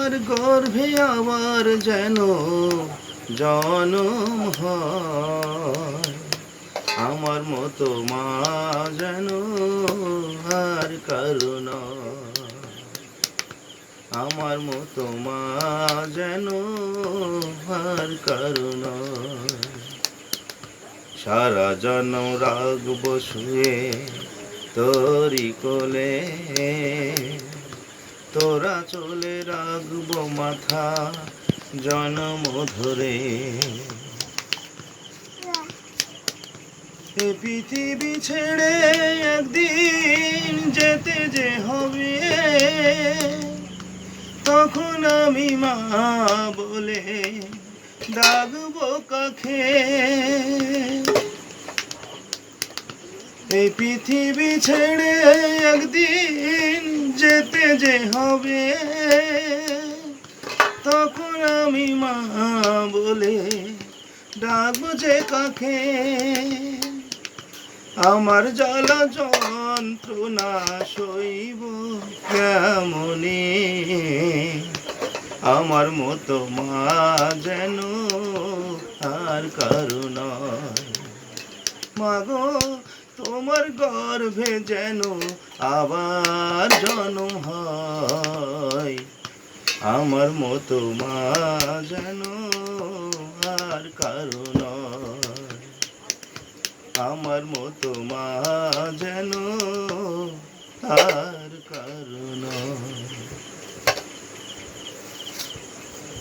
তোমার গর্ভে আবার যেন জনম হয়, আমার মতো মা যেন আর কারো নয়, আমার মতো মা যেন আর কারো নয়। সারা জন্ম রাখব শুয়ে তোরি কোলে, তোরা চলে রাখবো মাথা জনম ধরে। এ পৃথিবী ছেড়ে একদিন যেতে যে হবে, তখন আমি মা বলে ডাকবো কাকে। এই পৃথিবী ছেড়ে একদিন যেতে যে হবে, তখন আমি মা বলে ডাকবো যে কাকে। আমার জ্বালা যন্ত্রণা সইব কেমনে, আমার মতো মা যেন আর কারো নয়। মাগো তোমার গর্ভে যেন আবার জন্ম হয়, আমার মতো মা যেন আর কারো নয়, আমার মতো মা যেন আর কারো নয়।